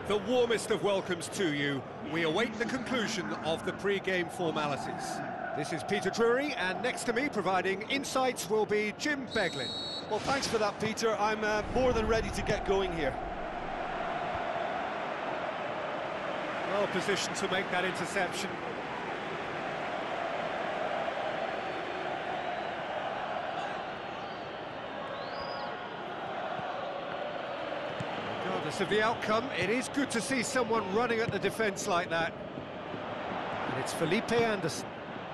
The warmest of welcomes to you. We await the conclusion of the pre-game formalities. This is Peter Drury, and next to me, providing insights, will be Jim Beglin. Well, thanks for that, Peter. I'm more than ready to get going here. Well positioned to make that interception. Regardless of the outcome, it is good to see someone running at the defence like that. And it's Felipe Anderson.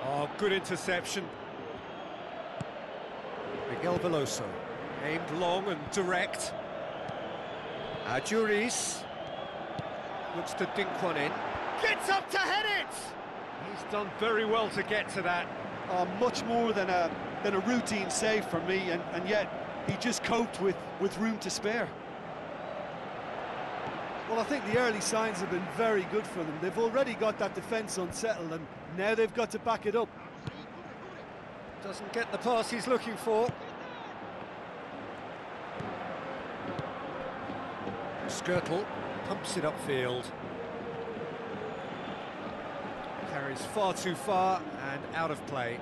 Oh, good interception. Miguel Veloso, aimed long and direct. Adjuris looks to dink one in. Gets up to head it! He's done very well to get to that. Much more than a routine save for me, and yet he just coped with room to spare. Well, I think the early signs have been very good for them. They've already got that defence unsettled, and now they've got to back it up. Doesn't get the pass he's looking for. Skirtle pumps it upfield. Carries far too far and out of play.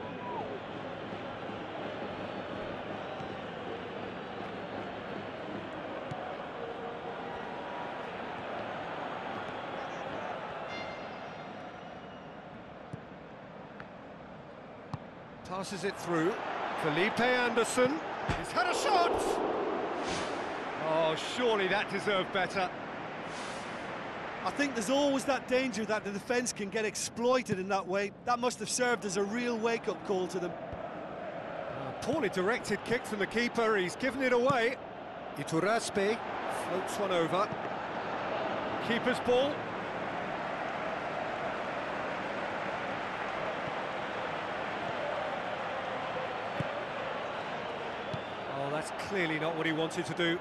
Passes it through. Felipe Anderson. He's had a shot! Oh, surely that deserved better. I think there's always that danger that the defence can get exploited in that way. That must have served as a real wake-up call to them. Poorly directed kick from the keeper, he's given it away. Iturraspe floats one over. Keeper's ball. Oh, that's clearly not what he wanted to do.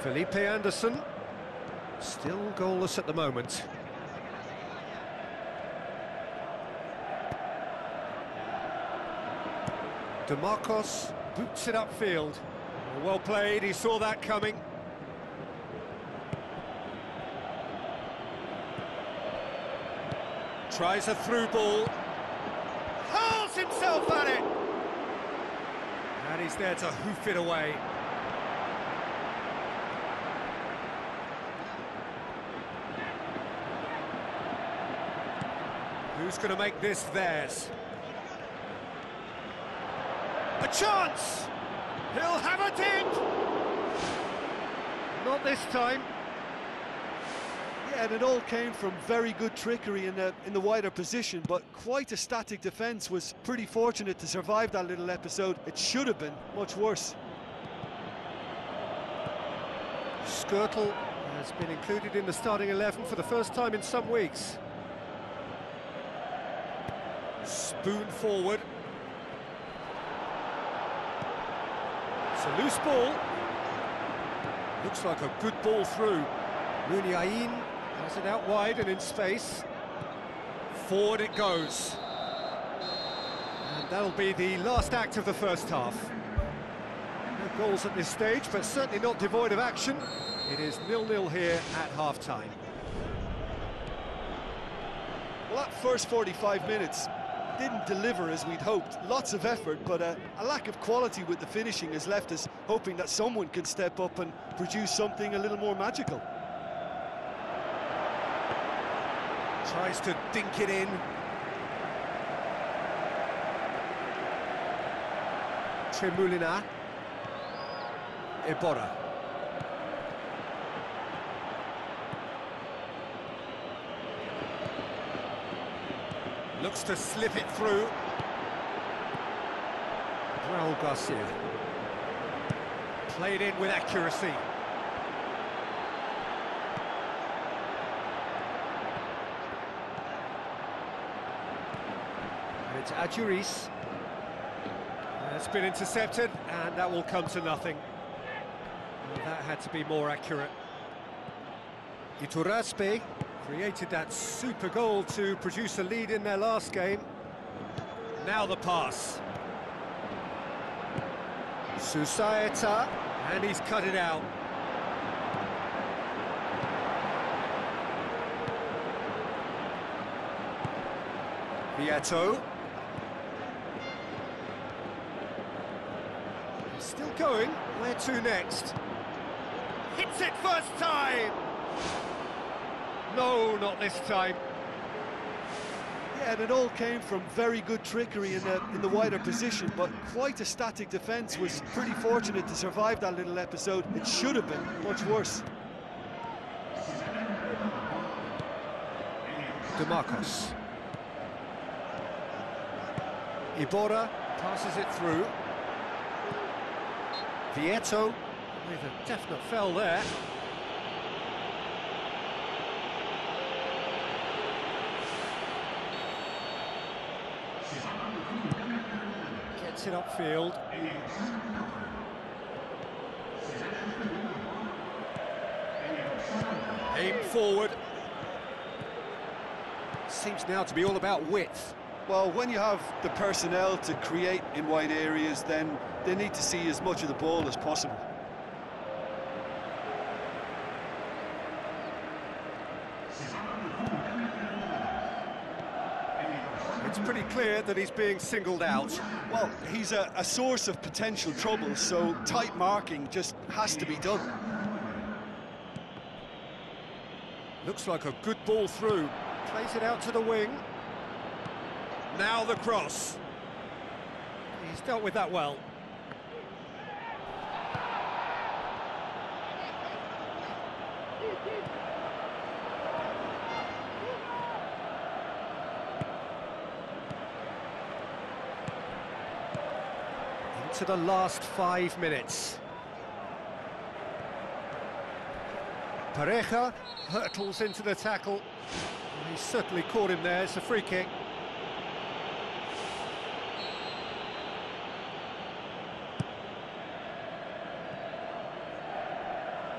Felipe Anderson, still goalless at the moment. DeMarcos boots it upfield. Well played, he saw that coming. Tries a through ball. Hurls himself at it! And he's there to hoof it away. Who's going to make this theirs? A chance! He'll have a dig! Not this time. Yeah, and it all came from very good trickery in the wider position, but quite a static defence. Was pretty fortunate to survive that little episode. It should have been much worse. Skirtle has been included in the starting 11 for the first time in some weeks. Spoon forward. It's a loose ball. Looks like a good ball through. Muniain has it out wide and in space. Forward it goes. And that'll be the last act of the first half. No goals at this stage, but certainly not devoid of action. It is 0-0 here at half-time. Well, that first 45 minutes didn't deliver as we'd hoped. Lots of effort, but a lack of quality with the finishing has left us hoping that someone can step up and produce something a little more magical. Tries to dink it in. Tremulina. Iborra. Looks to slip it through. Raul Garcia. Played in with accuracy. And it's Adjuris. That's been intercepted, and that will come to nothing. And that had to be more accurate. Iturraspe created that super goal to produce a lead in their last game. Now the pass. Susaeta, and he's cut it out. Vieto. He's still going. Where to next? Hits it first time! No, not this time. Yeah, and it all came from very good trickery in the wider position, but quite a static defence. Was pretty fortunate to survive that little episode. It should have been much worse. DeMarcos. Iborra passes it through. Vieto with a definite foul there. Gets it upfield. Aim forward. Seems now to be all about width. Well, when you have the personnel to create in wide areas, then they need to see as much of the ball as possible. It's pretty clear that he's being singled out. Well, he's a source of potential trouble, so tight marking just has to be done. Looks like a good ball through. Plays it out to the wing. Now the cross. He's dealt with that well. Into the last 5 minutes. Pareja hurtles into the tackle. He certainly caught him there. It's a free kick.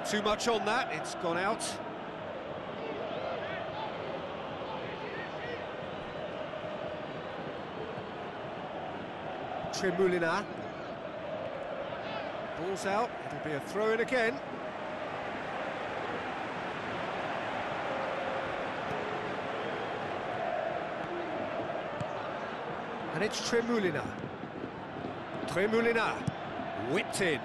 Too much on that, it's gone out. Tremolina. Ball's out, it'll be a throw-in again. And it's Tremolina. Tremolina, whipped in.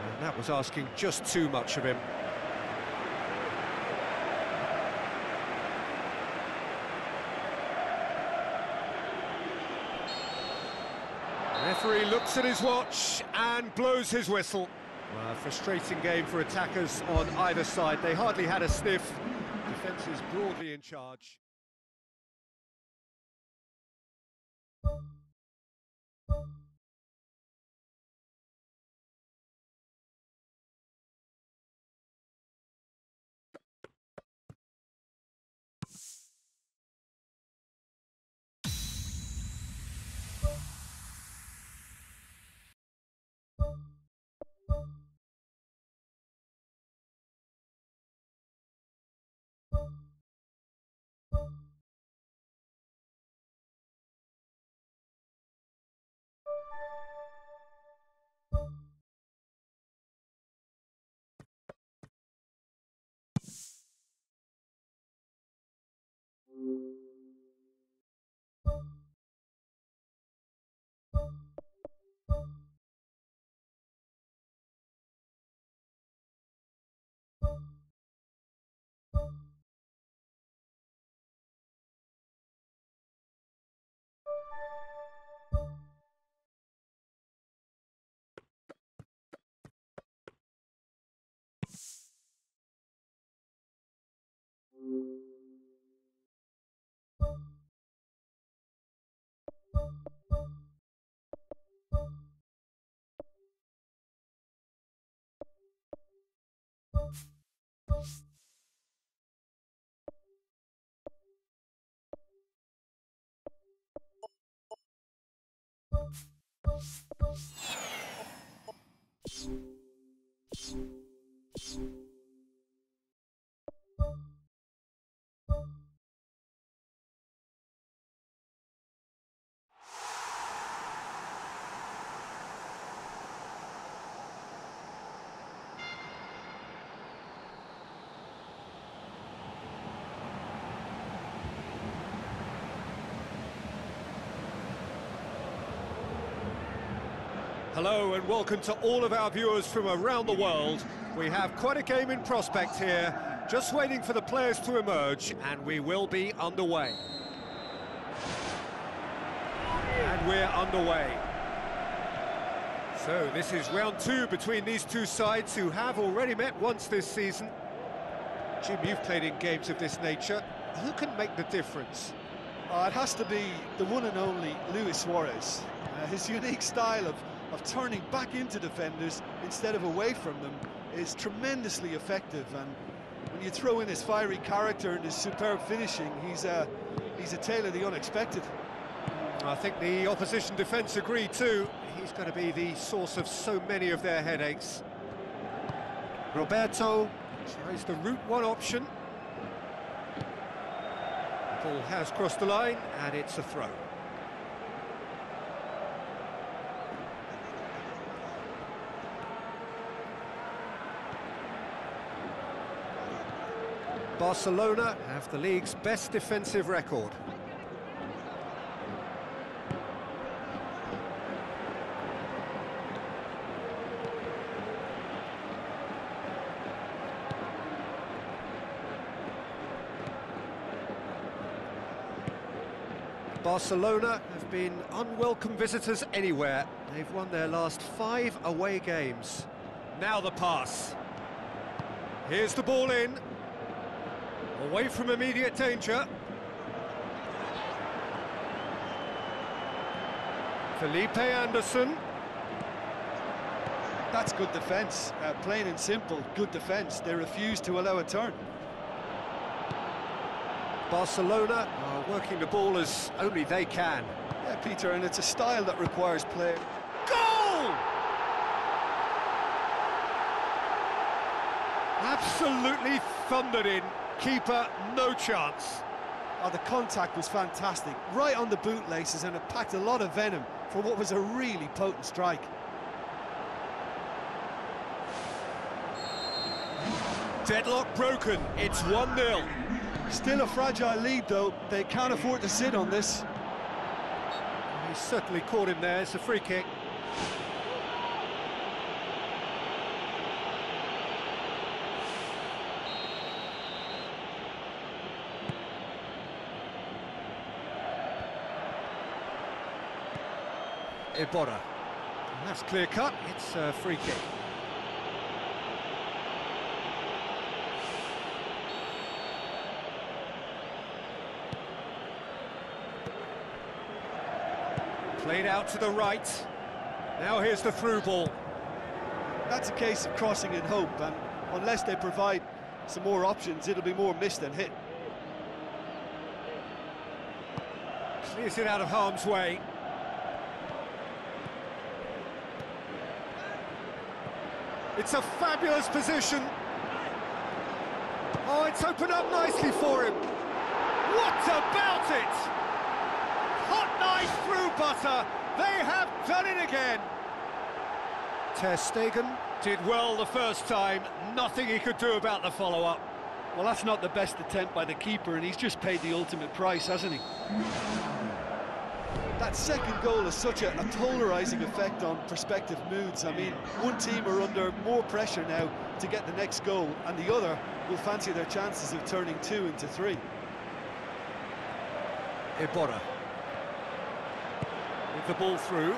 And that was asking just too much of him. The referee looks at his watch and blows his whistle. Well, a frustrating game for attackers on either side. They hardly had a sniff. Defence is broadly in charge. Hello and welcome to all of our viewers from around the world. We have quite a game in prospect here, just waiting for the players to emerge, and we will be underway. And we're underway. So this is round two between these two sides who have already met once this season. Jim, you've played in games of this nature. Who can make the difference? It has to be the one and only Luis Suarez. His unique style of turning back into defenders instead of away from them is tremendously effective, and when you throw in his fiery character and his superb finishing, he's a tale of the unexpected. I think the opposition defence agree too. He's going to be the source of so many of their headaches. Roberto tries the route one option. The ball has crossed the line and it's a throw. Barcelona have the league's best defensive record. Barcelona have been unwelcome visitors anywhere. They've won their last 5 away games. Now the pass. Here's the ball in. Away from immediate danger. Felipe Anderson. That's good defence, plain and simple, good defence. They refuse to allow a turn. Barcelona are working the ball as only they can. Yeah, Peter, and it's a style that requires play. Goal! Absolutely thundered in. Keeper, no chance. Oh, the contact was fantastic, right on the bootlaces, and it packed a lot of venom for what was a really potent strike. Deadlock broken, it's 1-0. Still a fragile lead, though. They can't afford to sit on this. He's certainly caught him there. It's a free kick. Iborra. That's clear cut. It's a free kick. Played out to the right. Now here's the through ball. That's a case of crossing in hope, and unless they provide some more options, it'll be more miss than hit. Clears it out of harm's way. It's a fabulous position. Oh, it's opened up nicely for him. What about it? Hot knife through butter. They have done it again. Ter Stegen did well the first time. Nothing he could do about the follow-up. Well, that's not the best attempt by the keeper, and he's just paid the ultimate price, hasn't he? That second goal has such a polarising effect on prospective moods. I mean, one team are under more pressure now to get the next goal, and the other will fancy their chances of turning 2 into 3. Iborra. With the ball through.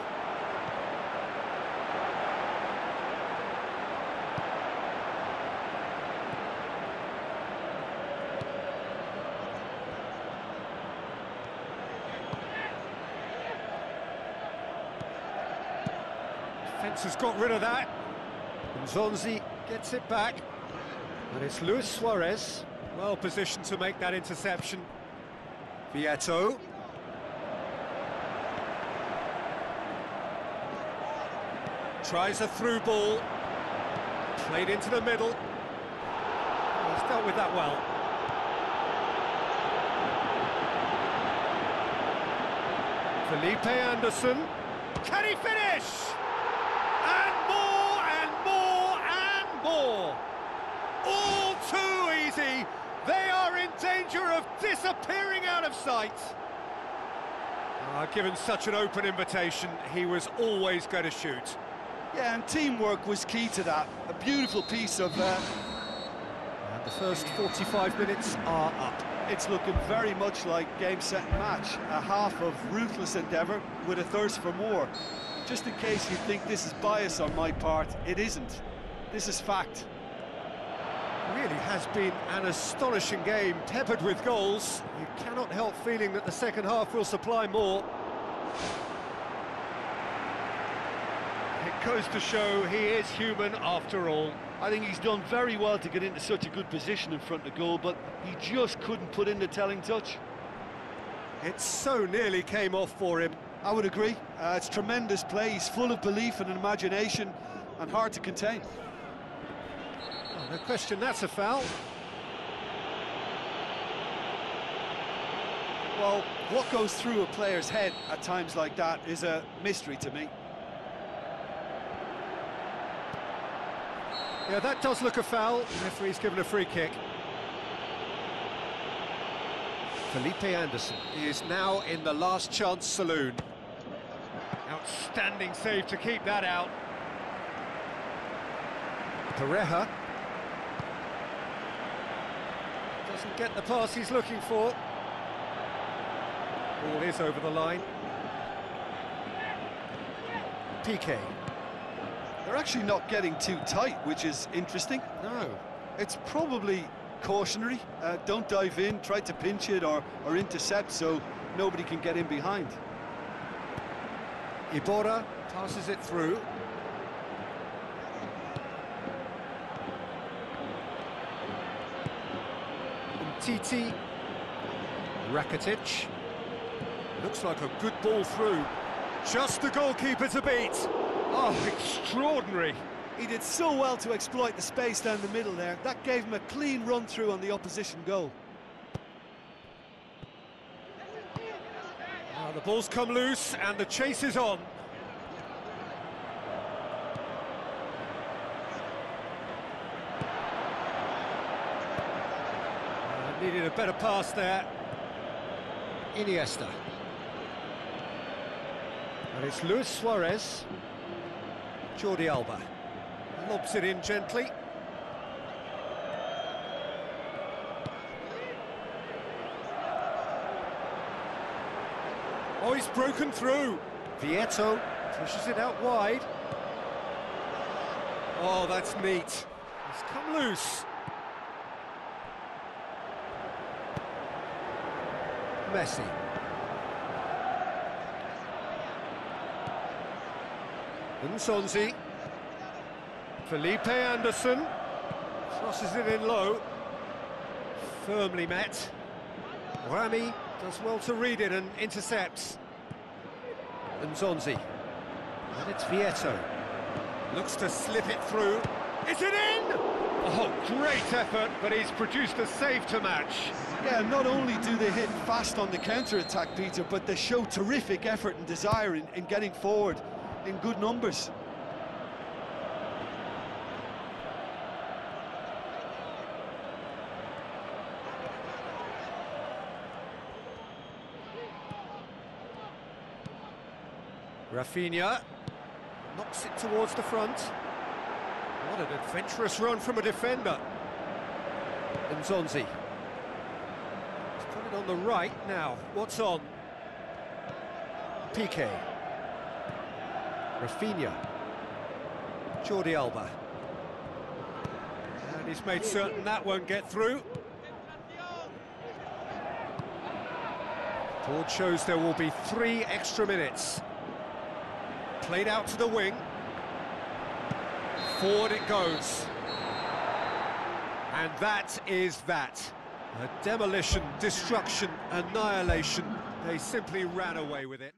Defence has got rid of that. And Zonzi gets it back. And it's Luis Suarez, well positioned to make that interception. Vieto. Tries a through ball. Played into the middle. He's dealt with that well. Felipe Anderson. Can he finish? And more and more and more. All too easy. They are in danger of disappearing out of sight. Given such an open invitation, he was always going to shoot. Yeah, and teamwork was key to that. A beautiful piece of... And the first 45 minutes are up. It's looking very much like game, set and match. A half of ruthless endeavour with a thirst for more. Just in case you think this is bias on my part, it isn't. This is fact. Really has been an astonishing game, peppered with goals. You cannot help feeling that the second half will supply more. It goes to show he is human after all. I think he's done very well to get into such a good position in front of goal, but he just couldn't put in the telling touch. It so nearly came off for him. I would agree. It's tremendous play. He's full of belief and imagination and hard to contain. Oh, no question, that's a foul. Well, what goes through a player's head at times like that is a mystery to me. Yeah, that does look a foul. The referee's given a free kick. Felipe Anderson is now in the last chance saloon. Outstanding save to keep that out. Pareja doesn't get the pass he's looking for. Ball is over the line. Piqué. They're actually not getting too tight, which is interesting. No. It's probably cautionary. Don't dive in, try to pinch it or intercept so nobody can get in behind. Iborra passes it through. Titi. Rakitic. Looks like a good ball through. Just the goalkeeper to beat. Oh, extraordinary. He did so well to exploit the space down the middle there. That gave him a clean run-through on the opposition goal. Now the ball's come loose and the chase is on. Needed a better pass there. Iniesta. And it's Luis Suarez. Jordi Alba. Lobs it in gently. Oh, he's broken through. Vieto pushes it out wide. Oh, that's neat. It's come loose. Messi. Nsonzi. Felipe Anderson. Crosses it in low. Firmly met. Rami does well to read it and intercepts. Nsonzi. And it's Vieto. Looks to slip it through. Is it in? Oh, great effort, but he's produced a save to match. Yeah, not only do they hit fast on the counter-attack, Peter, but they show terrific effort and desire in getting forward in good numbers. Rafinha knocks it towards the front. What an adventurous run from a defender. Nsonzi. He's put it on the right now. What's on? Piqué. Rafinha. Jordi Alba. And he's made certain that won't get through. Board shows there will be 3 extra minutes. Played out to the wing. Forward it goes. And that is that. A demolition, destruction, annihilation. They simply ran away with it.